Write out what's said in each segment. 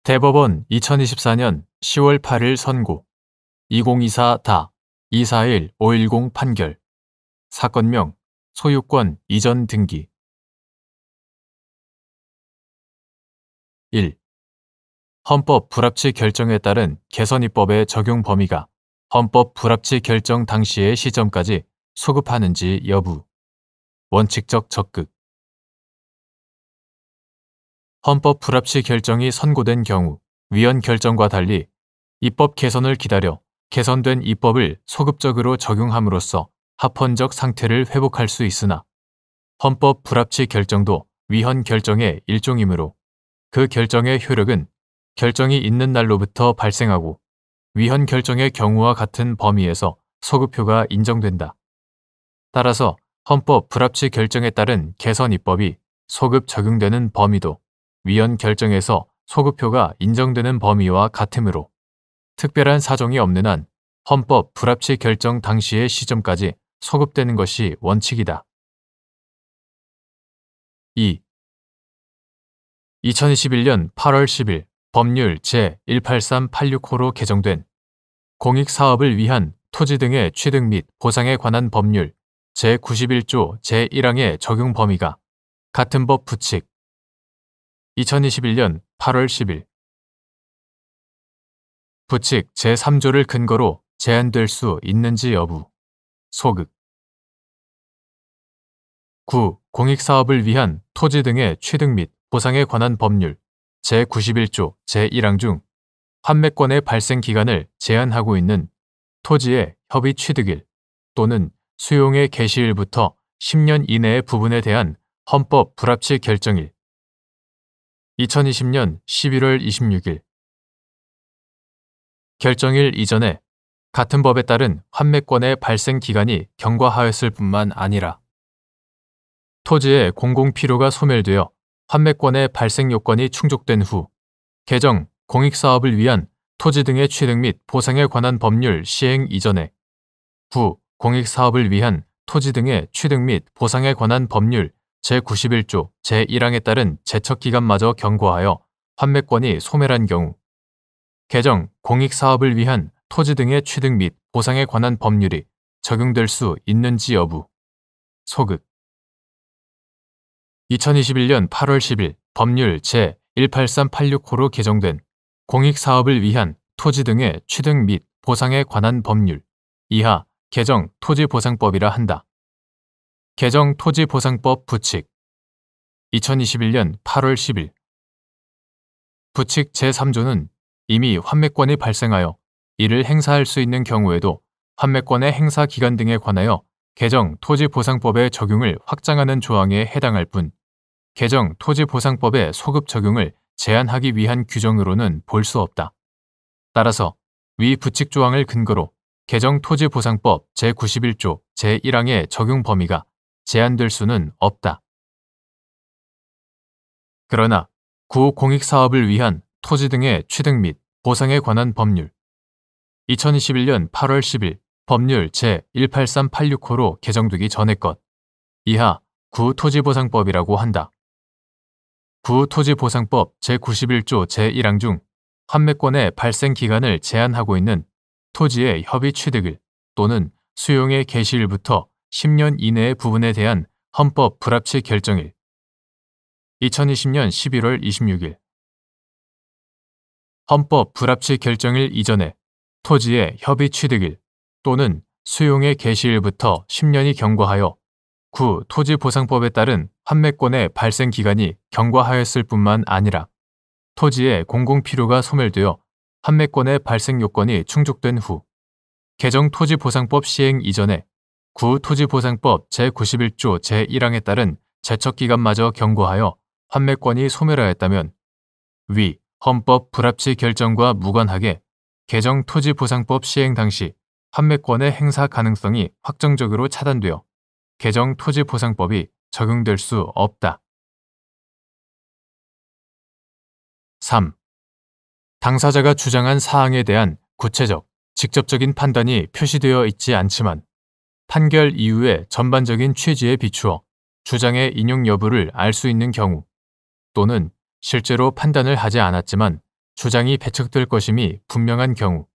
대법원 2024년 10월 8일 선고 2024-241-510 판결 사건명 소유권 이전 등기 1. 헌법 불합치 결정에 따른 개선입법의 적용 범위가 헌법 불합치 결정 당시의 시점까지 소급하는지 여부 원칙적 적극 헌법 불합치 결정이 선고된 경우 위헌 결정과 달리 입법 개선을 기다려 개선된 입법을 소급적으로 적용함으로써 합헌적 상태를 회복할 수 있으나 헌법 불합치 결정도 위헌 결정의 일종이므로 그 결정의 효력은 결정이 있는 날로부터 발생하고 위헌 결정의 경우와 같은 범위에서 소급효가 인정된다. 따라서 헌법 불합치 결정에 따른 개선 입법이 소급 적용되는 범위도 위헌 결정에서 소급효가 인정되는 범위와 같으므로 특별한 사정이 없는 한 헌법 불합치 결정 당시의 시점까지 소급되는 것이 원칙이다. 2. 2021년 8월 10일 법률 제18386호로 개정된 공익사업을 위한 토지 등의 취득 및 보상에 관한 법률 제91조 제1항의 적용 범위가 같은 법 부칙 2021년 8월 10일 부칙 제3조를 근거로 제한될 수 있는지 여부 소극 9. 공익사업을 위한 토지 등의 취득 및 보상에 관한 법률 제91조 제1항 중 판매권의 발생 기간을 제한하고 있는 토지의 협의 취득일 또는 수용의 개시일부터 10년 이내의 부분에 대한 헌법 불합치 결정일 2020년 11월 26일 결정일 이전에 같은 법에 따른 환매권의 발생 기간이 경과하였을 뿐만 아니라 토지의 공공필요가 소멸되어 환매권의 발생 요건이 충족된 후 개정 공익사업을 위한 토지 등의 취득 및 보상에 관한 법률 시행 이전에 9. 공익사업을 위한 토지 등의 취득 및 보상에 관한 법률 제91조 제1항에 따른 제척기간마저 경과하여 환매권이 소멸한 경우 개정 공익사업을 위한 토지 등의 취득 및 보상에 관한 법률이 적용될 수 있는지 여부 소극 2021년 8월 10일 법률 제18386호로 개정된 공익사업을 위한 토지 등의 취득 및 보상에 관한 법률 이하 개정 토지보상법이라 한다. 개정 토지보상법 부칙 2021년 8월 10일 부칙 제3조는 이미 환매권이 발생하여 이를 행사할 수 있는 경우에도 환매권의 행사 기간 등에 관하여 개정 토지보상법의 적용을 확장하는 조항에 해당할 뿐 개정 토지보상법의 소급 적용을 제한하기 위한 규정으로는 볼 수 없다. 따라서 위 부칙 조항을 근거로 개정 토지보상법 제91조 제1항의 적용 범위가 제한될 수는 없다. 그러나 구공익사업을 위한 토지 등의 취득 및 보상에 관한 법률 2021년 8월 10일 법률 제18386호로 개정되기 전의 것 이하 구토지보상법이라고 한다. 구토지보상법 제91조 제1항 중 환매권의 발생 기간을 제한하고 있는 토지의 협의 취득일 또는 수용의 개시일부터 10년 이내의 부분에 대한 헌법 불합치 결정일 2020년 11월 26일 헌법 불합치 결정일 이전에 토지의 협의 취득일 또는 수용의 개시일부터 10년이 경과하여 구 토지보상법에 따른 환매권의 발생 기간이 경과하였을 뿐만 아니라 토지의 공공필요가 소멸되어 환매권의 발생 요건이 충족된 후 개정 토지보상법 시행 이전에 구 토지보상법 제91조 제1항에 따른 제척기간마저 경과하여 환매권이 소멸하였다면 위 헌법 불합치 결정과 무관하게 개정 토지보상법 시행 당시 환매권의 행사 가능성이 확정적으로 차단되어 개정 토지보상법이 적용될 수 없다. 3. 당사자가 주장한 사항에 대한 구체적, 직접적인 판단이 표시되어 있지 않지만 판결 이후의 전반적인 취지에 비추어 주장의 인용 여부를 알 수 있는 경우 또는 실제로 판단을 하지 않았지만 주장이 배척될 것임이 분명한 경우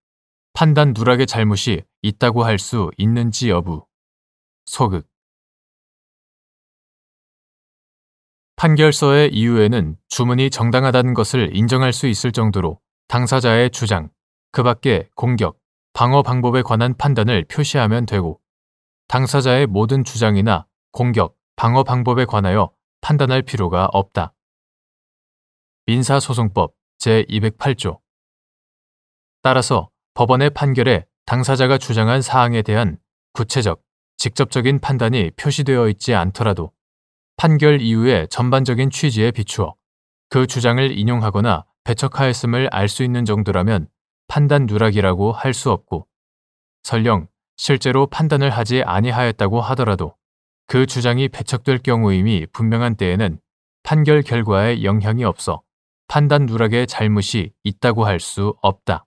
판단 누락의 잘못이 있다고 할 수 있는지 여부. 소극. 판결서의 이유에는 주문이 정당하다는 것을 인정할 수 있을 정도로 당사자의 주장, 그 밖에 공격, 방어 방법에 관한 판단을 표시하면 되고 당사자의 모든 주장이나 공격, 방어 방법에 관하여 판단할 필요가 없다. 민사소송법 제208조. 따라서 법원의 판결에 당사자가 주장한 사항에 대한 구체적, 직접적인 판단이 표시되어 있지 않더라도 판결 이유의 전반적인 취지에 비추어 그 주장을 인용하거나 배척하였음을 알 수 있는 정도라면 판단 누락이라고 할 수 없고 설령 실제로 판단을 하지 아니하였다고 하더라도 그 주장이 배척될 경우임이 분명한 때에는 판결 결과에 영향이 없어 판단 누락의 잘못이 있다고 할 수 없다.